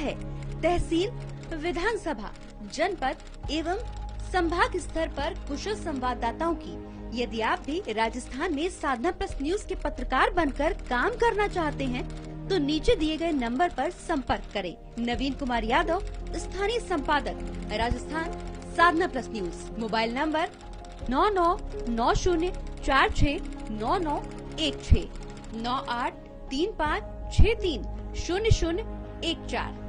है तहसील, विधानसभा, जनपद एवं संभाग स्तर पर कुशल संवाददाताओं की। यदि आप भी राजस्थान में साधना प्लस न्यूज के पत्रकार बनकर काम करना चाहते हैं तो नीचे दिए गए नंबर पर संपर्क करें। नवीन कुमार यादव, स्थानीय संपादक, Rajasthan, Sadhna plus news. Mobile number 9990469916 9835630014।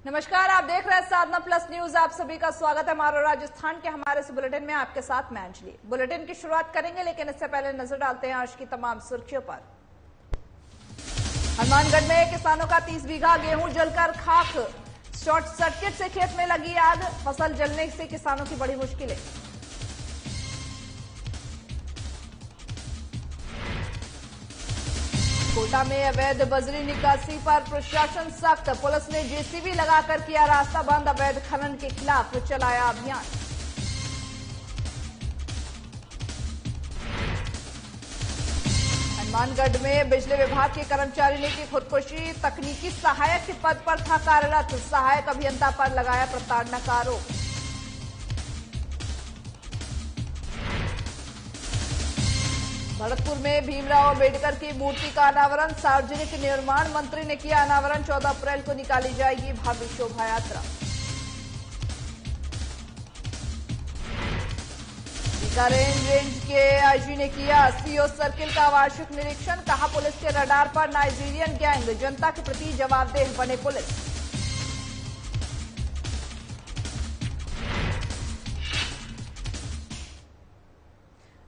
नमस्कार, आप देख रहे हैं साधना प्लस न्यूज। आप सभी का स्वागत है हमारे राजस्थान के हमारे इस बुलेटिन में। आपके साथ मैं अंजलि। बुलेटिन की शुरुआत करेंगे, लेकिन इससे पहले नजर डालते हैं आज की तमाम सुर्खियों पर। हनुमानगढ़ में किसानों का 30 बीघा गेहूं जलकर खाक। शॉर्ट सर्किट से खेत में लगी आग, फसल जलने से किसानों की बड़ी मुश्किलें। कोटा में अवैध बजरी निकासी पर प्रशासन सख्त। पुलिस ने जेसीबी लगाकर किया रास्ता बंद। अवैध खनन के खिलाफ चलाया अभियान। हनुमानगढ़ में बिजली विभाग के कर्मचारी ने की खुदकुशी। तकनीकी सहायक के पद पर था कार्यरत। सहायक अभियंता पर लगाया प्रताड़ना का आरोप। भरतपुर में भीमराव अंबेडकर की मूर्ति का अनावरण। सार्वजनिक निर्माण मंत्री ने किया अनावरण। 14 अप्रैल को निकाली जाएगी भव्य शोभा यात्रा। बीकानेर रेंज के आईजी ने किया सीओ सर्किल का वार्षिक निरीक्षण। कहा, पुलिस के रडार पर नाइजीरियन गैंग, जनता के प्रति जवाबदेह बने पुलिस।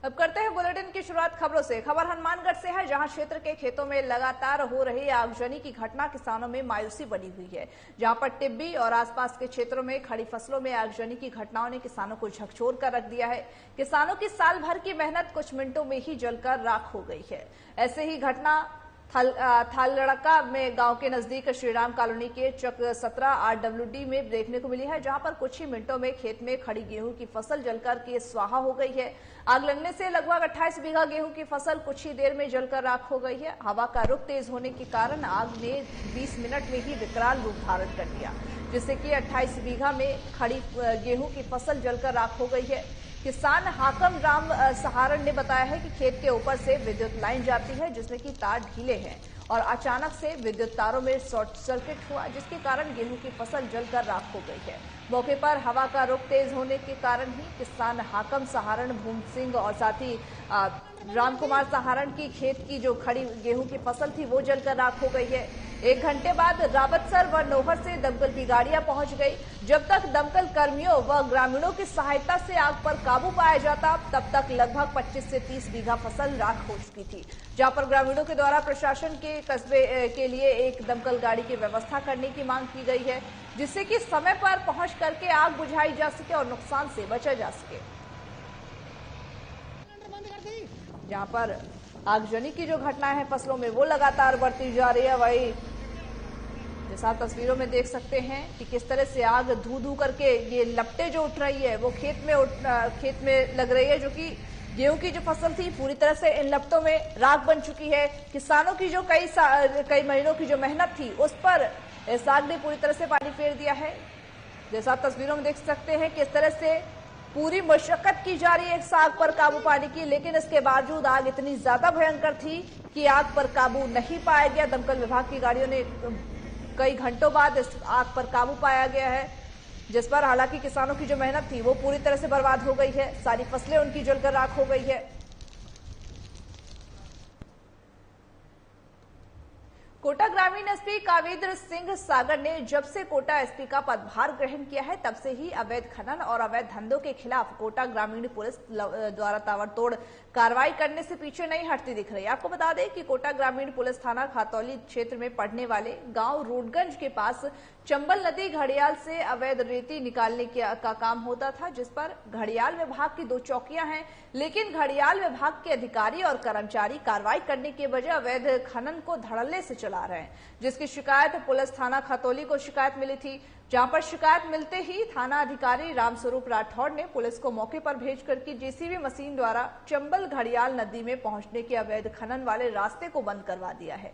अब करते हैं बुलेटिन की शुरुआत खबरों से। खबर हनुमानगढ़ से है, जहां क्षेत्र के खेतों में लगातार हो रही आगजनी की घटना किसानों में मायूसी बनी हुई है। जहां पर टिब्बी और आसपास के क्षेत्रों में खड़ी फसलों में आगजनी की घटनाओं ने किसानों को झकझोर कर रख दिया है। किसानों की साल भर की मेहनत कुछ मिनटों में ही जलकर राख हो गई है। ऐसे ही घटना थालड़का में गांव के नजदीक श्रीराम कॉलोनी के चक 17 RWD में देखने को मिली है, जहां पर कुछ ही मिनटों में खेत में खड़ी गेहूं की फसल जलकर के स्वाहा हो गई है। आग लगने से लगभग 28 बीघा गेहूं की फसल कुछ ही देर में जलकर राख हो गई है। हवा का रुख तेज होने के कारण आग ने 20 मिनट में ही विकराल रूप धारण कर लिया, जिससे कि 28 बीघा में खड़ी गेहूं की फसल जलकर राख हो गई है। किसान हाकम राम सहारण ने बताया है कि खेत के ऊपर से विद्युत लाइन जाती है, जिसमें कि तार ढीले हैं और अचानक से विद्युत तारों में शॉर्ट सर्किट हुआ, जिसके कारण गेहूं की फसल जलकर राख हो गई है। मौके पर हवा का रुख तेज होने के कारण ही किसान हाकम सहारण, भूम सिंह और साथ ही राम कुमार सहारण की खेत की जो खड़ी गेहूं की फसल थी वो जलकर राख हो गई है। 1 घंटे बाद रावतसर व नौहर से दमकल की गाड़ियां पहुंच गई। जब तक दमकल कर्मियों व ग्रामीणों की सहायता से आग पर काबू पाया जाता, तब तक लगभग 25 से 30 बीघा फसल राख हो चुकी थी, जहां पर ग्रामीणों के द्वारा प्रशासन के कस्बे के लिए एक दमकल गाड़ी की व्यवस्था करने की मांग की गई है, जिससे कि समय पर पहुंच करके आग बुझाई जा सके और नुकसान से बचा जा सके। जहां पर आगजनी की जो घटना है फसलों में वो लगातार बढ़ती जा रही है। वही जैसा आप तस्वीरों में देख सकते हैं कि किस तरह से आग धू धू करके ये लपटें जो उठ रही है वो खेत में लग रही है, जो कि गेहूं की जो फसल थी पूरी तरह से इन लपटों में राख बन चुकी है। किसानों की जो कई महीनों की जो मेहनत थी उस पर इस आग ने पूरी तरह से पानी फेर दिया है। जैसा आप तस्वीरों में देख सकते हैं किस तरह से पूरी मशक्कत की जा रही है इस आग पर काबू पाने की, लेकिन इसके बावजूद आग इतनी ज्यादा भयंकर थी कि आग पर काबू नहीं पाया गया। दमकल विभाग की गाड़ियों ने कई घंटों बाद इस आग पर काबू पाया गया है, जिस पर हालांकि किसानों की जो मेहनत थी वो पूरी तरह से बर्बाद हो गई है। सारी फसलें उनकी जलकर राख हो गई है। कोटा ग्रामीण एसपी कावेंद्र सिंह सागर ने जब से कोटा एसपी का पदभार ग्रहण किया है तब से ही अवैध खनन और अवैध धंधों के खिलाफ कोटा ग्रामीण पुलिस द्वारा ताबड़तोड़ कार्रवाई करने से पीछे नहीं हटती दिख रही। आपको बता दें कि कोटा ग्रामीण पुलिस थाना खातौली क्षेत्र में पड़ने वाले गांव रोडगंज के पास चंबल नदी घड़ियाल से अवैध रेती निकालने का काम होता था, जिस पर घड़ियाल विभाग की 2 चौकियां हैं, लेकिन घड़ियाल विभाग के अधिकारी और कर्मचारी कार्रवाई करने के बजाय अवैध खनन को धड़ल्ले से चला रहे हैं, जिसकी शिकायत पुलिस थाना खतौली को शिकायत मिली थी। जहां पर शिकायत मिलते ही थाना अधिकारी रामस्वरूप राठौड़ ने पुलिस को मौके पर भेजकर की जेसीबी मशीन द्वारा चंबल घड़ियाल नदी में पहुंचने के अवैध खनन वाले रास्ते को बंद करवा दिया है।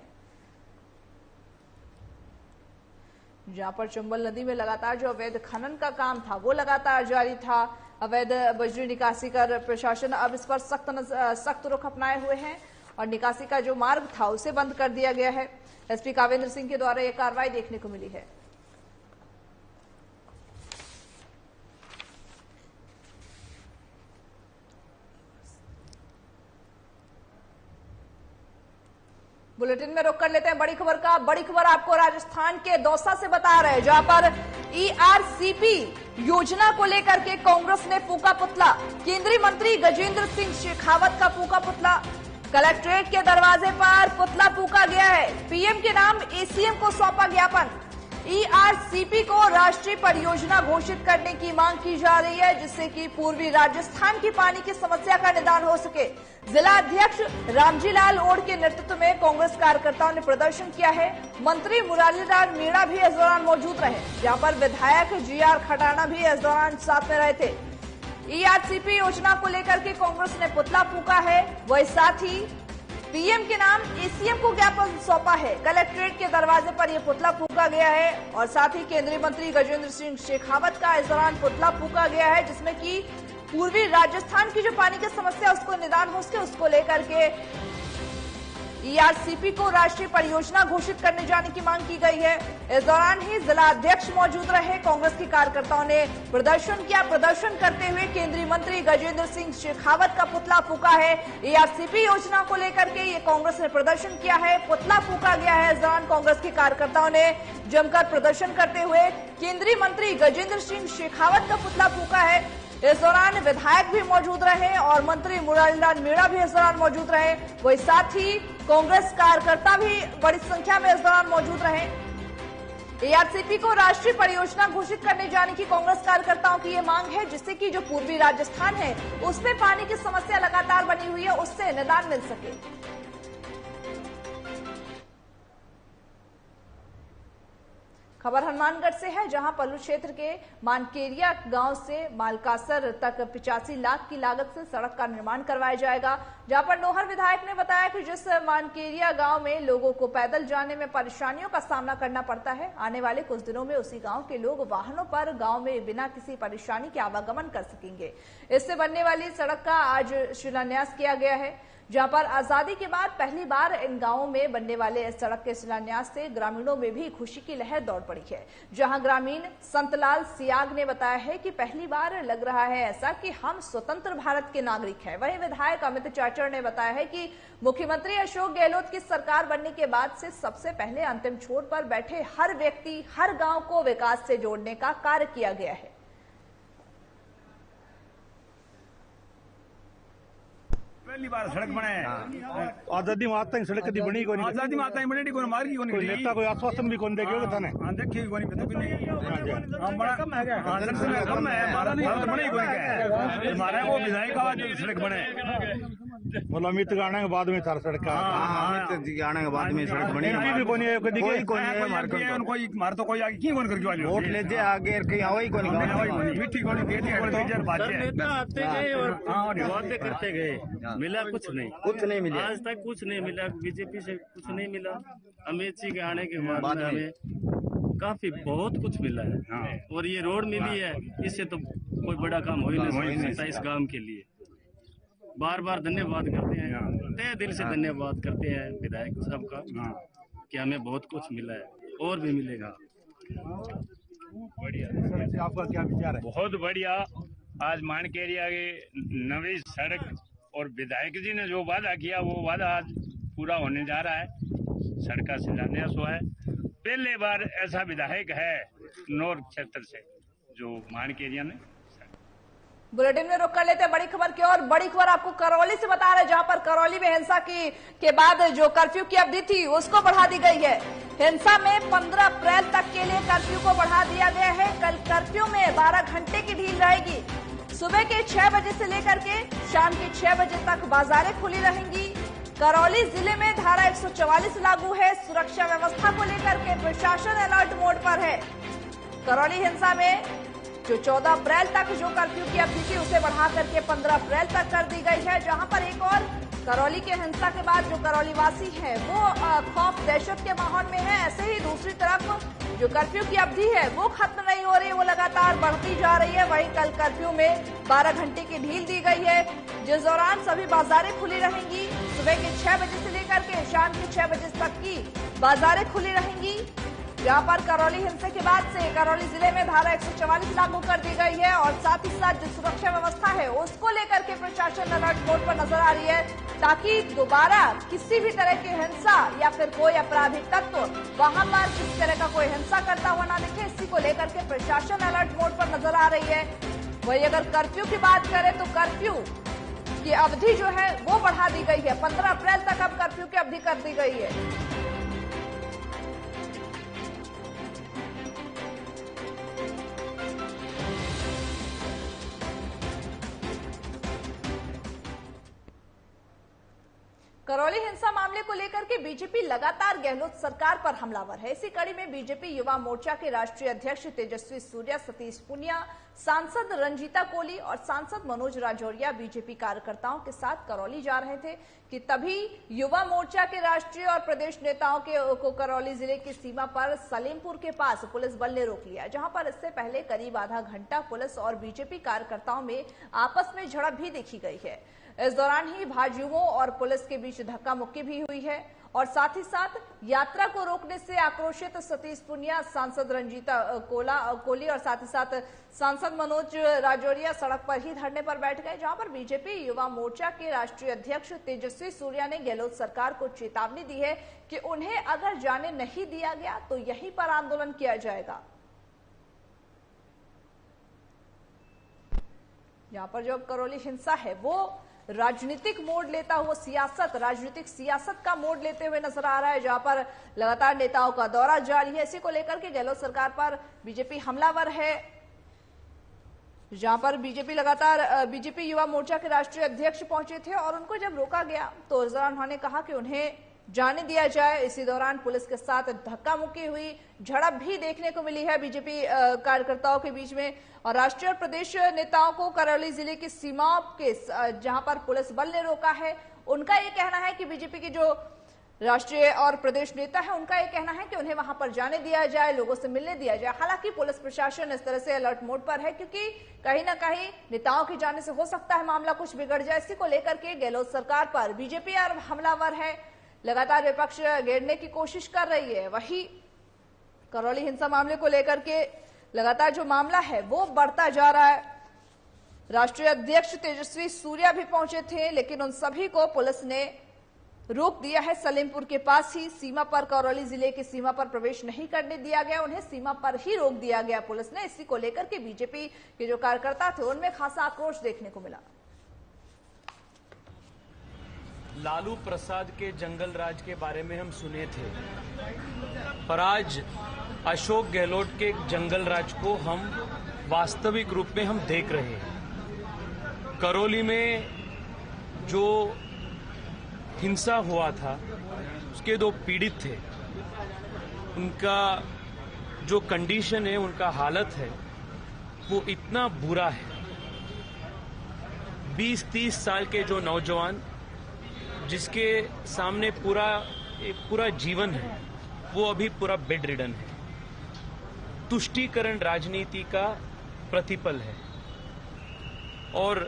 जहां पर चंबल नदी में लगातार जो अवैध खनन का काम था वो लगातार जारी था। अवैध बजरी निकासी कर प्रशासन अब इस पर सख्त रुख अपनाए हुए हैं और निकासी का जो मार्ग था उसे बंद कर दिया गया है। एसपी कावेंद्र सिंह के द्वारा यह कार्रवाई देखने को मिली है। बुलेटिन में रुक कर लेते हैं बड़ी खबर का। बड़ी खबर आपको राजस्थान के दौसा से बता रहे हैं, जहां पर ERCP योजना को लेकर के कांग्रेस ने फूका पुतला। केंद्रीय मंत्री गजेंद्र सिंह शेखावत का फूका पुतला। कलेक्ट्रेट के दरवाजे पर पुतला फूका गया है। पीएम के नाम ACM को सौंपा ज्ञापन। ERCP को राष्ट्रीय परियोजना घोषित करने की मांग की जा रही है, जिससे कि पूर्वी राजस्थान की पानी की समस्या का निदान हो सके। जिला अध्यक्ष रामजी लाल ओड के नेतृत्व में कांग्रेस कार्यकर्ताओं ने प्रदर्शन किया है। मंत्री मुरारीलाल मीणा भी इस दौरान मौजूद रहे, जहां पर विधायक GR खटाना भी इस दौरान साथ में रहे थे। ERCP योजना को लेकर के कांग्रेस ने पुतला फूका है, वही साथ ही पीएम के नाम ACM को ज्ञापन सौंपा है। कलेक्ट्रेट के दरवाजे पर यह पुतला फूका गया है और साथ ही केंद्रीय मंत्री गजेंद्र सिंह शेखावत का इस दौरान पुतला फूका गया है, जिसमें कि पूर्वी राजस्थान की जो पानी की समस्या उसको निदान हो सके उसको लेकर के ERCP को राष्ट्रीय परियोजना घोषित करने जाने की मांग की गई है। इस दौरान ही जिला अध्यक्ष मौजूद रहे। कांग्रेस के कार्यकर्ताओं ने प्रदर्शन किया। प्रदर्शन करते हुए केंद्रीय मंत्री गजेंद्र सिंह शेखावत का पुतला फूका है। ERCP योजना को लेकर के ये कांग्रेस ने प्रदर्शन किया है, पुतला फूका गया है। इस दौरान कांग्रेस के कार्यकर्ताओं ने जमकर प्रदर्शन करते हुए केंद्रीय मंत्री गजेंद्र सिंह शेखावत का पुतला फूका है। इस दौरान विधायक भी मौजूद रहे और मंत्री मुरारीलाल मीणा भी इस दौरान मौजूद रहे। वही साथ ही कांग्रेस कार्यकर्ता भी बड़ी संख्या में इस दौरान मौजूद रहे। ERCP को राष्ट्रीय परियोजना घोषित करने जाने की कांग्रेस कार्यकर्ताओं की ये मांग है, जिससे कि जो पूर्वी राजस्थान है उसमें पानी की समस्या लगातार बनी हुई है, उससे निदान मिल सके। खबर हनुमानगढ़ से है, जहां पल्लू क्षेत्र के मानकेरिया गांव से मालकासर तक 85 लाख की लागत से सड़क का निर्माण करवाया जाएगा। जहां पर नोहर विधायक ने बताया कि जिस मानकेरिया गांव में लोगों को पैदल जाने में परेशानियों का सामना करना पड़ता है, आने वाले कुछ दिनों में उसी गांव के लोग वाहनों पर गांव में बिना किसी परेशानी के आवागमन कर सकेंगे। इससे बनने वाली सड़क का आज शिलान्यास किया गया है, जहां पर आजादी के बाद पहली बार इन गांवों में बनने वाले इस सड़क के शिलान्यास से ग्रामीणों में भी खुशी की लहर दौड़ पड़ी है। जहां ग्रामीण संतलाल सियाग ने बताया है कि पहली बार लग रहा है ऐसा कि हम स्वतंत्र भारत के नागरिक हैं। वहीं विधायक अमित चाचर ने बताया है कि मुख्यमंत्री अशोक गहलोत की सरकार बनने के बाद से सबसे पहले अंतिम छोर पर बैठे हर व्यक्ति, हर गांव को विकास से जोड़ने का कार्य किया गया है। पहली बार सड़क बने आजादी में आता सड़क कभी बनी कोनी, आजादी में आता ही बनी कोई मार्ग ही कोनी, कोई नेता कोई आश्वासन भी कौन देगा थाने देखिए कोनी पता भी नहीं। हम बड़ा कम है हमारा नहीं तो बने कोनी क्या हमारा वो विधायक आवाज जो सड़क बने बोला अमित गाने के बाद में थार सड़क का अमित जी आने के बाद में सड़क बनी भी कोनी है कदी कोई कोई मार तो कोई आगे की कोन करके वाली वोट ले जे आगे कहीं आवई कोनी मिट्टी कोनी देती है 2000 बात है नेता आते गए और वादे करते गए, मिला कुछ नहीं मिला आज तक, कुछ नहीं मिला। बीजेपी से कुछ नहीं मिला। अमित जी के आने के बाद हमें काफी बहुत कुछ मिला है और ये रोड मिली है, इससे तो कोई बड़ा काम हो ही नहीं सकता इस गांव के लिए। बार बार धन्यवाद करते हैं, तहे दिल से धन्यवाद करते हैं विधायक साहब का कि हमें बहुत कुछ मिला है और भी मिलेगा। बढ़िया। आपका क्या विचार है? बहुत बढ़िया। आज मानकेरिया की नवी सड़क और विधायक जी ने जो वादा किया वो वादा आज पूरा होने जा रहा है। सड़क शिलान्यास हुआ है। पहले बार ऐसा विधायक है नॉर्थ क्षेत्र से जो माणक एरिया में। बुलेटिन में रुक कर लेते हैं बड़ी खबर की और बड़ी खबर आपको करौली से बता रहे हैं, जहां पर करौली में हिंसा के बाद जो कर्फ्यू की अवधि थी उसको बढ़ा दी गई है। हिंसा में 15 अप्रैल तक के लिए कर्फ्यू को बढ़ा दिया गया है। कल कर्फ्यू में 12 घंटे की ढील रहेगी। सुबह के 6 बजे से लेकर के शाम के 6 बजे तक बाजारें खुली रहेंगी। करौली जिले में धारा 144 लागू है। सुरक्षा व्यवस्था को लेकर के प्रशासन अलर्ट मोड पर है। करौली हिंसा में जो 14 अप्रैल तक जो कर्फ्यू की अवधि थी उसे बढ़ा करके 15 अप्रैल तक कर दी गई है। जहां पर एक और करौली के हिंसा के बाद जो करौली वासी है वो खौफ दहशत के माहौल में है। ऐसे ही दूसरी तरफ जो कर्फ्यू की अवधि है वो खत्म नहीं हो रही है, वो लगातार बढ़ती जा रही है। वहीं कल कर्फ्यू में 12 घंटे की ढील दी गई है, जिस दौरान सभी बाजारें खुली रहेंगी। सुबह के 6 बजे से लेकर के शाम के 6 बजे तक की बाजारें खुली रहेंगी। जहां पर करौली हिंसा के बाद से करौली जिले में धारा 144 लागू कर दी गई है और साथ ही साथ जो सुरक्षा व्यवस्था है उसको लेकर के प्रशासन अलर्ट मोड पर नजर आ रही है, ताकि दोबारा किसी भी तरह की हिंसा या फिर कोई आपराधिक तत्व वहां पर किसी तरह का कोई हिंसा करता हुआ ना दिखे। इसी को लेकर के प्रशासन अलर्ट मोड पर नजर आ रही है। वही अगर कर्फ्यू की बात करें तो कर्फ्यू की अवधि जो है वो बढ़ा दी गई है। 15 अप्रैल तक अब कर्फ्यू की अवधि कर दी गई है। करौली हिंसा मामले को लेकर के बीजेपी लगातार गहलोत सरकार पर हमलावर है। इसी कड़ी में बीजेपी युवा मोर्चा के राष्ट्रीय अध्यक्ष तेजस्वी सूर्या, सतीश पुनिया, सांसद रंजीता कोली और सांसद मनोज राजौरिया बीजेपी कार्यकर्ताओं के साथ करौली जा रहे थे कि तभी युवा मोर्चा के राष्ट्रीय और प्रदेश नेताओं को करौली जिले की सीमा पर सलेमपुर के पास पुलिस बल ने रोक लिया, जहां पर इससे पहले करीब आधा घंटा पुलिस और बीजेपी कार्यकर्ताओं में आपस में झड़प भी देखी गई है। इस दौरान ही भाजयुमों और पुलिस के बीच धक्का मुक्की भी हुई है और साथ ही साथ यात्रा को रोकने से आक्रोशित सतीश पुनिया, सांसद रंजीता कोली और साथ ही साथ सांसद मनोज राजौरिया सड़क पर ही धरने पर बैठ गए, जहां पर बीजेपी युवा मोर्चा के राष्ट्रीय अध्यक्ष तेजस्वी सूर्या ने गहलोत सरकार को चेतावनी दी है कि उन्हें अगर जाने नहीं दिया गया तो यहीं पर आंदोलन किया जाएगा। यहां पर जो करौली हिंसा है वो राजनीतिक मोड़ लेता हुआ राजनीतिक सियासत का मोड़ लेते हुए नजर आ रहा है, जहां पर लगातार नेताओं का दौरा जारी है। इसी को लेकर के गहलोत सरकार पर बीजेपी हमलावर है, जहां पर बीजेपी युवा मोर्चा के राष्ट्रीय अध्यक्ष पहुंचे थे और उनको जब रोका गया तो इस दौरान उन्होंने कहा कि उन्हें जाने दिया जाए। इसी दौरान पुलिस के साथ धक्का मुक्की हुई, झड़प भी देखने को मिली है बीजेपी कार्यकर्ताओं के बीच में और राष्ट्रीय और प्रदेश नेताओं को करौली जिले की सीमाओं के जहां पर पुलिस बल ने रोका है, उनका ये कहना है कि बीजेपी की जो राष्ट्रीय और प्रदेश नेता है उनका ये कहना है कि उन्हें वहां पर जाने दिया जाए, लोगों से मिलने दिया जाए। हालांकि पुलिस प्रशासन इस तरह से अलर्ट मोड पर है क्योंकि कहीं ना कहीं नेताओं के जाने से हो सकता है मामला कुछ बिगड़ जाए। इसी को लेकर के गहलोत सरकार पर बीजेपी और हमलावर है, लगातार विपक्ष घेरने की कोशिश कर रही है। वही करौली हिंसा मामले को लेकर के लगातार जो मामला है वो बढ़ता जा रहा है। राष्ट्रीय अध्यक्ष तेजस्वी सूर्या भी पहुंचे थे, लेकिन उन सभी को पुलिस ने रोक दिया है। सलेमपुर के पास ही सीमा पर, करौली जिले की सीमा पर प्रवेश नहीं करने दिया गया, उन्हें सीमा पर ही रोक दिया गया पुलिस ने। इसी को लेकर के बीजेपी के जो कार्यकर्ता थे उनमें खासा आक्रोश देखने को मिला। लालू प्रसाद के जंगल राज के बारे में हम सुने थे, पर आज अशोक गहलोत के जंगल राज को हम वास्तविक रूप में हम देख रहे हैं। करौली में जो हिंसा हुआ था उसके 2 पीड़ित थे, उनका जो कंडीशन है, उनका हालत है वो इतना बुरा है। 20-30 साल के जो नौजवान जिसके सामने पूरा जीवन है वो अभी पूरा बेड रिडन है। तुष्टीकरण राजनीति का प्रतिफल है। और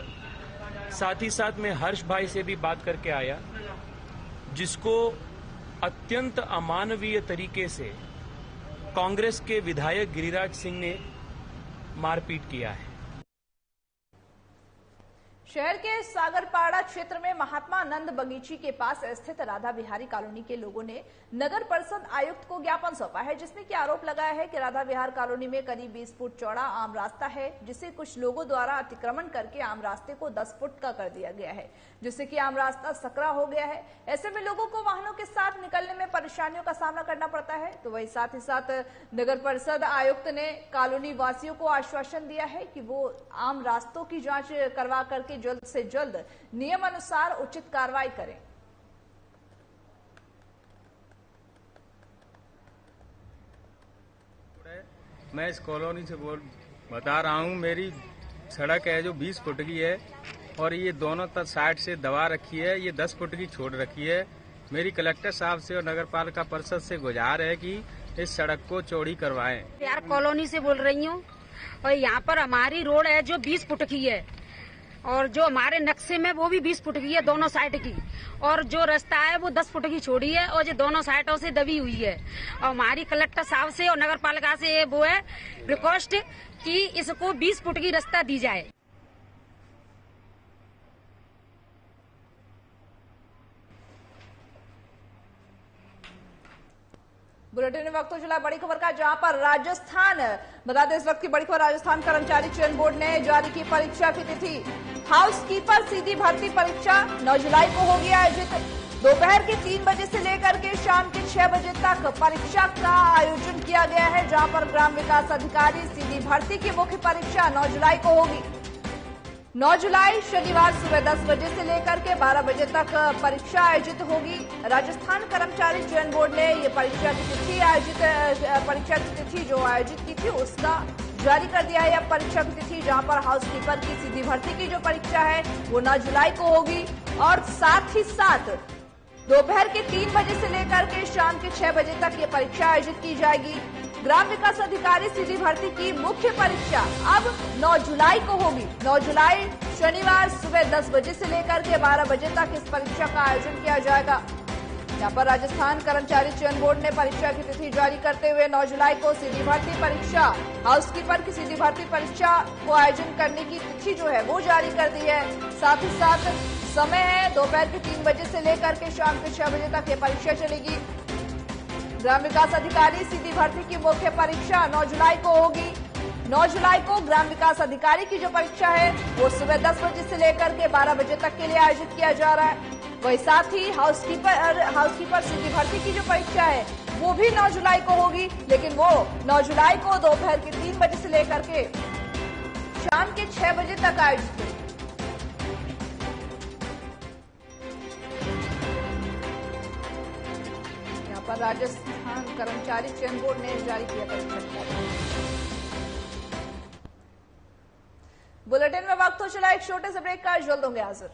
साथ ही साथ मैं हर्ष भाई से भी बात करके आया, जिसको अत्यंत अमानवीय तरीके से कांग्रेस के विधायक गिरिराज सिंह ने मारपीट किया है। शहर के सागरपाड़ा क्षेत्र में महात्मा आनंद बगीची के पास स्थित राधा विहारी कॉलोनी के लोगों ने नगर परिषद आयुक्त को ज्ञापन सौंपा है, जिसमें कि आरोप लगाया है कि राधा विहार कॉलोनी में करीब 20 फुट चौड़ा आम रास्ता है, जिसे कुछ लोगों द्वारा अतिक्रमण करके आम रास्ते को 10 फुट का कर दिया गया है, जिससे कि आम रास्ता सकरा हो गया है। ऐसे में लोगों को वाहनों के साथ निकलने में परेशानियों का सामना करना पड़ता है। तो वही साथ ही साथ नगर परिषद आयुक्त ने कॉलोनी वासियों को आश्वासन दिया है कि वो आम रास्तों की जांच करवा करके जल्द से जल्द नियम अनुसार उचित कार्रवाई करें। मैं इस कॉलोनी से बता रहा हूँ, मेरी सड़क है जो 20 फुट की है और ये दोनों साइड से दबा रखी है, ये 10 फुट की छोड़ रखी है। मेरी कलेक्टर साहब से और नगर पालिका परिषद से गुजार है कि इस सड़क को चौड़ी करवाएं। यार कॉलोनी से बोल रही हूँ और यहाँ पर हमारी रोड है जो 20 फुट की है और जो हमारे नक्शे में वो भी 20 फुट की है दोनों साइड की, और जो रास्ता है वो 10 फुट की छोड़ी है और जो दोनों साइडों से दबी हुई है। और हमारी कलेक्टर साहब से और नगर पालिका से वो है रिक्वेस्ट कि इसको 20 फुट की रास्ता दी जाए। बुलेटिन में वक्त हो चला बड़ी खबर का, जहां पर राजस्थान, बता दें इस वक्त की बड़ी खबर, राजस्थान कर्मचारी चयन बोर्ड ने जारी की परीक्षा की तिथि। हाउसकीपर सीधी भर्ती परीक्षा 9 जुलाई को होगी आयोजित। दोपहर के 3 बजे से लेकर के शाम के 6 बजे तक परीक्षा का आयोजन किया गया है, जहां पर ग्राम विकास अधिकारी सीधी भर्ती की मुख्य परीक्षा 9 जुलाई को होगी। 9 जुलाई शनिवार सुबह 10 बजे से लेकर के 12 बजे तक परीक्षा आयोजित होगी। राजस्थान कर्मचारी चयन बोर्ड ने ये परीक्षा की तिथि जो आयोजित की थी उसका जारी कर दिया है। अब परीक्षा की तिथि जहां पर हाउसकीपर की सीधी भर्ती की जो परीक्षा है वो 9 जुलाई को होगी और साथ ही साथ दोपहर के 3 बजे से लेकर के शाम के 6 बजे तक ये परीक्षा आयोजित की जाएगी। ग्राम विकास अधिकारी सीधी भर्ती की मुख्य परीक्षा अब 9 जुलाई को होगी। 9 जुलाई शनिवार सुबह 10 बजे से लेकर के 12 बजे तक इस परीक्षा का आयोजन किया जाएगा। यहाँ पर राजस्थान कर्मचारी चयन बोर्ड ने परीक्षा की तिथि जारी करते हुए 9 जुलाई को सीधी भर्ती परीक्षा, हाउसकीपर की सीधी भर्ती परीक्षा को आयोजन करने की तिथि जो है वो जारी कर दी है। साथ ही साथ समय है दोपहर के 3 बजे से लेकर के शाम के 6 बजे तक ये परीक्षा चलेगी। ग्राम विकास अधिकारी सीधी भर्ती की मुख्य परीक्षा 9 जुलाई को होगी। 9 जुलाई को ग्राम विकास अधिकारी की जो परीक्षा है वो सुबह 10 बजे से लेकर के 12 बजे तक के लिए आयोजित किया जा रहा है। वही साथ ही हाउसकीपर सीधी भर्ती की जो परीक्षा है वो भी 9 जुलाई को होगी, लेकिन वो 9 जुलाई को दोपहर के 3 बजे से लेकर के शाम के 6 बजे तक आयोजित होगी। पर राजस्थान कर्मचारी चयन बोर्ड ने जारी किया परीक्षा। बुलेटिन में वक्त हो चला एक छोटे से ब्रेक का, जल्द होंगे हाजिर।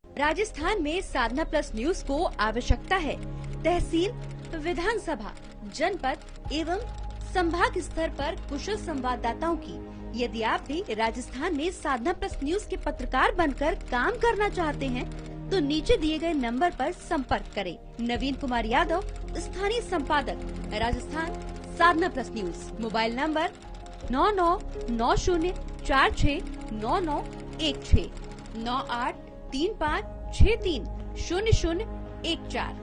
राजस्थान में साधना प्लस न्यूज को आवश्यकता है तहसील, विधानसभा, जनपद एवं संभाग स्तर पर कुशल संवाददाताओं की। यदि आप भी राजस्थान में साधना प्लस न्यूज के पत्रकार बनकर काम करना चाहते हैं तो नीचे दिए गए नंबर पर संपर्क करें। नवीन कुमार यादव, स्थानीय संपादक, Rajasthan Sadhna plus news. Mobile number 9990469916 9835630014।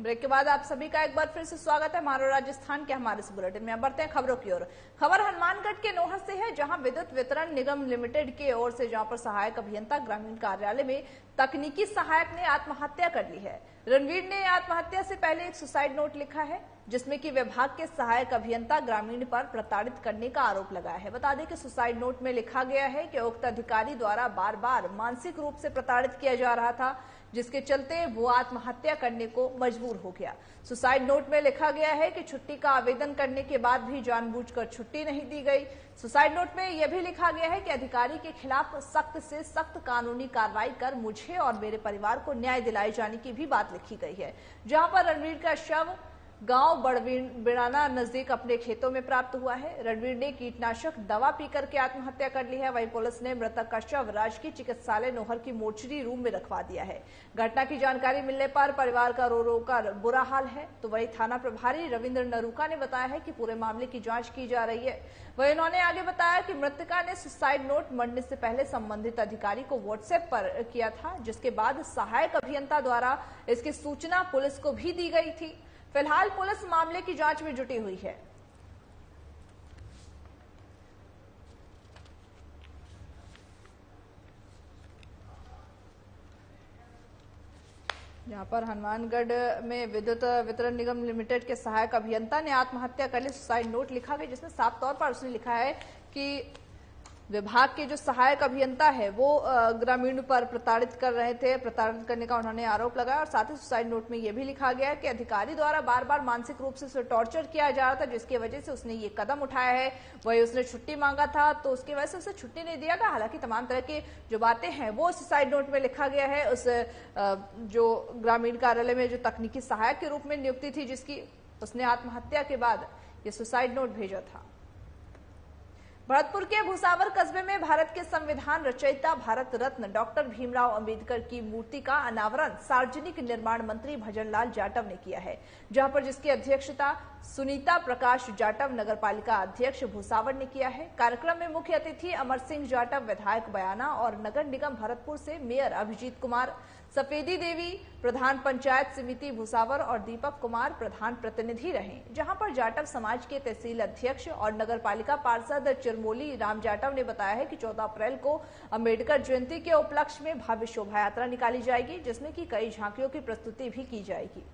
Break के बाद आप सभी का एक बार फिर से स्वागत है हमारा राजस्थान के हमारे इस बुलेटिन में। बढ़ते हैं खबरों की ओर। खबर हनुमानगढ़ के नोहर से है, जहां विद्युत वितरण निगम लिमिटेड की ओर से जहां पर सहायक अभियंता ग्रामीण कार्यालय में तकनीकी सहायक ने आत्महत्या कर ली है। रणवीर ने आत्महत्या से पहले एक सुसाइड नोट लिखा है जिसमें कि विभाग के सहायक अभियंता ग्रामीण पर प्रताड़ित करने का आरोप लगाया है। बता दें कि सुसाइड नोट में लिखा गया है कि उक्त अधिकारी द्वारा बार बार मानसिक रूप से प्रताड़ित किया जा रहा था, जिसके चलते वो आत्महत्या करने को मजबूर हो गया। सुसाइड नोट में लिखा गया है कि छुट्टी का आवेदन करने के बाद भी जानबूझकर छुट्टी नहीं दी गई। सुसाइड नोट में यह भी लिखा गया है कि अधिकारी के खिलाफ सख्त से सख्त कानूनी कार्रवाई कर मुझे और मेरे परिवार को न्याय दिलाए जाने की भी बात लिखी गई है। जहां पर रणवीर का शव गांव बड़बिड़ाना नजदीक अपने खेतों में प्राप्त हुआ है। रणवीर ने कीटनाशक दवा पीकर के आत्महत्या कर ली है। वहीं पुलिस ने मृतक का शव राजकीय चिकित्सालय नोहर की मोर्चरी रूम में रखवा दिया है। घटना की जानकारी मिलने पर परिवार का रो रो कर बुरा हाल है। तो वहीं थाना प्रभारी रविंद्र नरूका ने बताया है कि पूरे मामले की जांच की जा रही है। वहीं उन्होंने आगे बताया कि मृतका ने सुसाइड नोट मरने से पहले संबंधित अधिकारी को व्हाट्सएप पर किया था, जिसके बाद सहायक अभियंता द्वारा इसकी सूचना पुलिस को भी दी गई थी। फिलहाल पुलिस मामले की जांच में जुटी हुई है। जहां पर हनुमानगढ़ में विद्युत वितरण निगम लिमिटेड के सहायक अभियंता ने आत्महत्या कर ली। सुसाइड नोट लिखा गया जिसमें साफ तौर पर उसने लिखा है कि विभाग के जो सहायक अभियंता है वो ग्रामीण पर प्रताड़ित कर रहे थे, प्रताड़ित करने का उन्होंने आरोप लगाया। और साथ ही सुसाइड नोट में यह भी लिखा गया कि अधिकारी द्वारा बार बार मानसिक रूप से उसे टॉर्चर किया जा रहा था, जिसकी वजह से उसने ये कदम उठाया है। वही उसने छुट्टी मांगा था तो उसकी वजह से उसे छुट्टी नहीं दिया गया। हालांकि तमाम तरह की जो बातें हैं वो सुसाइड नोट में लिखा गया है। उस जो ग्रामीण कार्यालय में जो तकनीकी सहायक के रूप में नियुक्ति थी जिसकी, उसने आत्महत्या के बाद ये सुसाइड नोट भेजा था। भरतपुर के भुसावर कस्बे में भारत के संविधान रचयिता भारत रत्न डॉक्टर भीमराव अंबेडकर की मूर्ति का अनावरण सार्वजनिक निर्माण मंत्री भजनलाल जाटव ने किया है, जहां पर जिसकी अध्यक्षता सुनीता प्रकाश जाटव नगरपालिका अध्यक्ष भुसावर ने किया है। कार्यक्रम में मुख्य अतिथि अमर सिंह जाटव विधायक बयाना और नगर निगम भरतपुर से मेयर अभिजीत कुमार, सफेदी देवी प्रधान पंचायत समिति भुसावर और दीपक कुमार प्रधान प्रतिनिधि रहे। जहां पर जाटव समाज के तहसील अध्यक्ष और नगरपालिका पार्षद चिरमोली राम जाटव ने बताया है कि 14 अप्रैल को अंबेडकर जयंती के उपलक्ष्य में भव्य शोभा यात्रा निकाली जाएगी, जिसमें कि कई झांकियों की प्रस्तुति भी की जाएगी।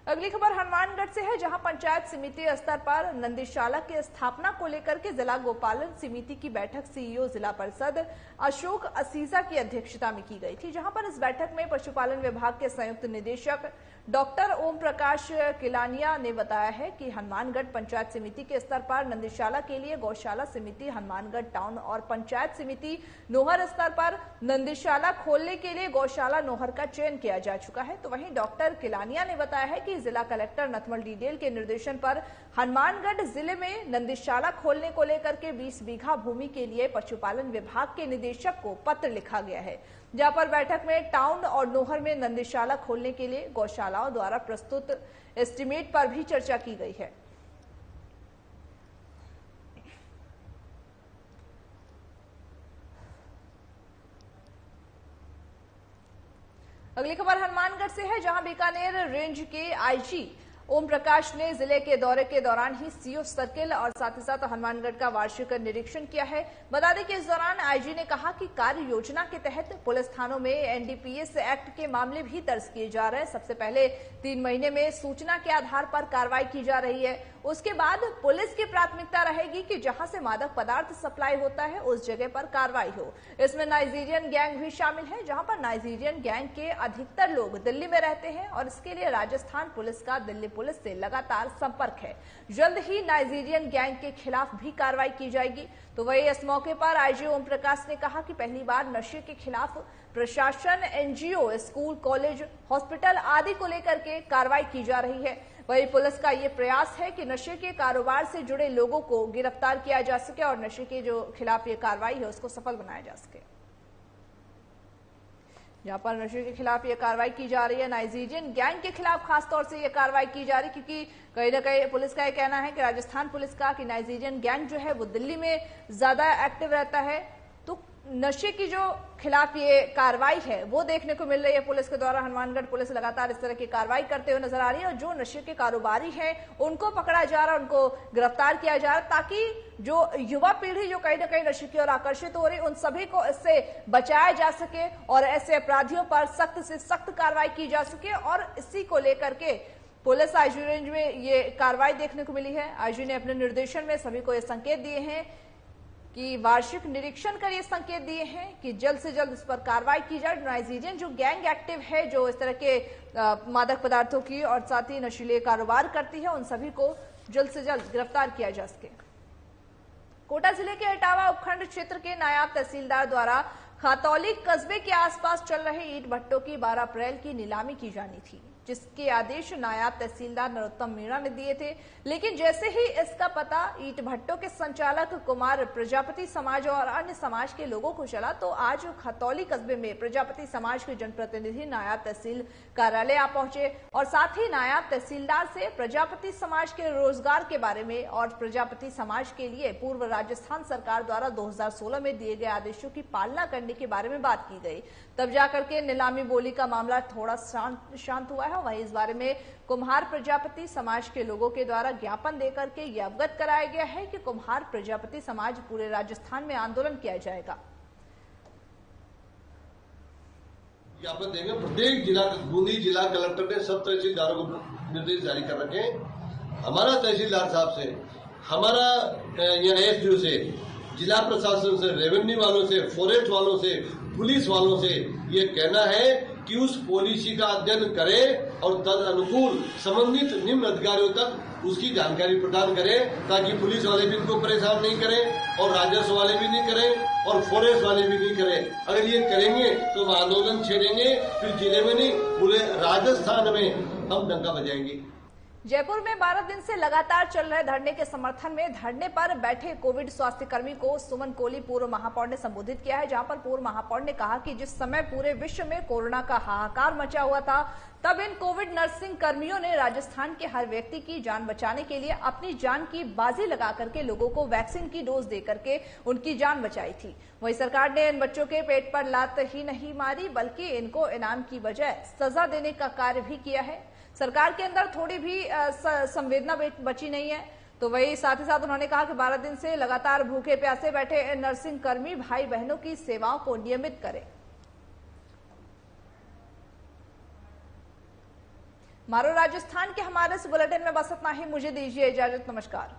अगली खबर हनुमानगढ़ से है, जहां पंचायत समिति स्तर पर नंदीशाला की स्थापना को लेकर के जिला गोपालन समिति की बैठक सीईओ जिला परिषद अशोक असीजा की अध्यक्षता में की गई थी। जहां पर इस बैठक में पशुपालन विभाग के संयुक्त निदेशक डॉक्टर ओम प्रकाश किलानिया ने बताया है कि हनुमानगढ़ पंचायत समिति के स्तर पर नंदीशाला के लिए गौशाला समिति हनुमानगढ़ टाउन और पंचायत समिति नोहर स्तर पर नंदीशाला खोलने के लिए गौशाला नोहर का चयन किया जा चुका है। तो वहीं डॉक्टर किलानिया ने बताया है कि जिला कलेक्टर नथमल डीडेल के निर्देशन पर हनुमानगढ़ जिले में नंदीशाला खोलने को लेकर के 20 बीघा भूमि के लिए पशुपालन विभाग के निदेशक को पत्र लिखा गया है। जहां पर बैठक में टाउन और नोहर में नंदीशाला खोलने के लिए गौशालाओं द्वारा प्रस्तुत एस्टीमेट पर भी चर्चा की गई है। अगली खबर हनुमानगढ़ से है, जहां बीकानेर रेंज के आईजी ओम प्रकाश ने जिले के दौरे के दौरान ही सीओ सर्किल और साथ ही साथ हनुमानगढ़ का वार्षिक निरीक्षण किया है। बता दें कि इस दौरान आईजी ने कहा कि कार्य योजना के तहत पुलिस थानों में एनडीपीएस एक्ट के मामले भी दर्ज किए जा रहे हैं। सबसे पहले 3 महीने में सूचना के आधार पर कार्रवाई की जा रही है। उसके बाद पुलिस की प्राथमिकता रहेगी कि जहां से मादक पदार्थ सप्लाई होता है उस जगह पर कार्रवाई हो। इसमें नाइजीरियन गैंग भी शामिल है, जहां पर नाइजीरियन गैंग के अधिकतर लोग दिल्ली में रहते हैं और इसके लिए राजस्थान पुलिस का दिल्ली पुलिस से लगातार संपर्क है। जल्द ही नाइजीरियन गैंग के खिलाफ भी कार्रवाई की जाएगी। तो वही इस मौके पर आईजी ओम प्रकाश ने कहा कि पहली बार नशे के खिलाफ प्रशासन, एनजीओ, स्कूल, कॉलेज, हॉस्पिटल आदि को लेकर के कार्रवाई की जा रही है। वही पुलिस का ये प्रयास है कि नशे के कारोबार से जुड़े लोगों को गिरफ्तार किया जा सके और नशे के जो खिलाफ ये कार्रवाई है उसको सफल बनाया जा सके। जहां पर नशे के खिलाफ ये कार्रवाई की जा रही है, नाइजीरियन गैंग के खिलाफ खासतौर से ये कार्रवाई की जा रही है, क्योंकि कहीं ना कहीं पुलिस का ये कहना है कि राजस्थान पुलिस का कि नाइजीरियन गैंग जो है वो दिल्ली में ज्यादा एक्टिव रहता है। तो नशे की जो खिलाफ ये कार्रवाई है वो देखने को मिल रही है पुलिस के द्वारा। हनुमानगढ़ पुलिस लगातार इस तरह की कार्रवाई करते हुए नजर आ रही है और जो नशे के कारोबारी हैं उनको पकड़ा जा रहा है, उनको गिरफ्तार किया जा रहा है, ताकि जो युवा पीढ़ी जो कहीं ना कहीं नशे की ओर आकर्षित हो रही है उन सभी को इससे बचाया जा सके और ऐसे अपराधियों पर सख्त से सख्त कार्रवाई की जा सके। और इसी को लेकर के पुलिस आईजी रेंज में ये कार्रवाई देखने को मिली है। आईजी ने अपने निर्देशन में सभी को ये संकेत दिए हैं कि वार्षिक निरीक्षण कर ये संकेत दिए हैं कि जल्द से जल्द इस पर कार्रवाई की जाए। नाइजीरियन जो गैंग एक्टिव है, जो इस तरह के मादक पदार्थों की और साथ ही नशीले कारोबार करती है, उन सभी को जल्द से जल्द गिरफ्तार किया जा सके। कोटा जिले के इटावा उपखंड क्षेत्र के नायब तहसीलदार द्वारा खातौली कस्बे के आसपास चल रहे ईंट भट्टों की 12 अप्रैल की नीलामी की जानी थी, जिसके आदेश नायब तहसीलदार नरोत्तम मीणा ने दिए थे। लेकिन जैसे ही इसका पता ईंट भट्टों के संचालक कुमार प्रजापति समाज और अन्य समाज के लोगों को चला तो आज खतौली कस्बे में प्रजापति समाज के जनप्रतिनिधि नायब तहसील कार्यालय आ पहुंचे और साथ ही नायब तहसीलदार से प्रजापति समाज के रोजगार के बारे में और प्रजापति समाज के लिए पूर्व राजस्थान सरकार द्वारा 2016 में दिए गए आदेशों की पालना करने के बारे में बात की गई। तब जाकर के नीलामी बोली का मामला थोड़ा शांत हुआ है। वहीं इस बारे में कुम्हार प्रजापति समाज के लोगों के द्वारा ज्ञापन देकर के ये अवगत कराया गया है कि कुम्हार प्रजापति समाज पूरे राजस्थान में आंदोलन किया जाएगा। ज्ञापन देंगे। प्रत्येक जिला बूंदी जिला कलेक्टर ने सब तहसीलदारों को निर्देश जारी कर रखे हैं। हमारा तहसीलदार साहब से, हमारा यहाँ एसडीओ से, जिला प्रशासन से, रेवेन्यू वालों से, फॉरेस्ट वालों से, पुलिस वालों से ये कहना है कि उस पॉलिसी का अध्ययन करें और तद अनुकूल संबंधित निम्न अधिकारियों तक उसकी जानकारी प्रदान करें, ताकि पुलिस वाले भी इनको परेशान नहीं करें और राजस्व वाले भी नहीं करें और फॉरेस्ट वाले भी नहीं करें। अगर ये करेंगे तो वह आंदोलन छेड़ेंगे, फिर जिले में नहीं पूरे राजस्थान में हम डंका बजाएंगे। जयपुर में 12 दिन से लगातार चल रहे धरने के समर्थन में धरने पर बैठे कोविड स्वास्थ्य कर्मी को सुमन कोहली पूर्व महापौर ने संबोधित किया है, जहां पर पूर्व महापौर ने कहा कि जिस समय पूरे विश्व में कोरोना का हाहाकार मचा हुआ था, तब इन कोविड नर्सिंग कर्मियों ने राजस्थान के हर व्यक्ति की जान बचाने के लिए अपनी जान की बाजी लगा करके लोगों को वैक्सीन की डोज दे करके उनकी जान बचाई थी। वहीं सरकार ने इन बच्चों के पेट पर लात ही नहीं मारी, बल्कि इनको इनाम की बजाय सजा देने का कार्य भी किया है। सरकार के अंदर थोड़ी भी संवेदना बची नहीं है। तो वही साथ ही साथ उन्होंने कहा कि 12 दिन से लगातार भूखे प्यासे बैठे नर्सिंग कर्मी भाई बहनों की सेवाओं को नियमित करें। मारो राजस्थान के हमारे इस बुलेटिन में बस इतना ही। मुझे दीजिए इजाजत। नमस्कार।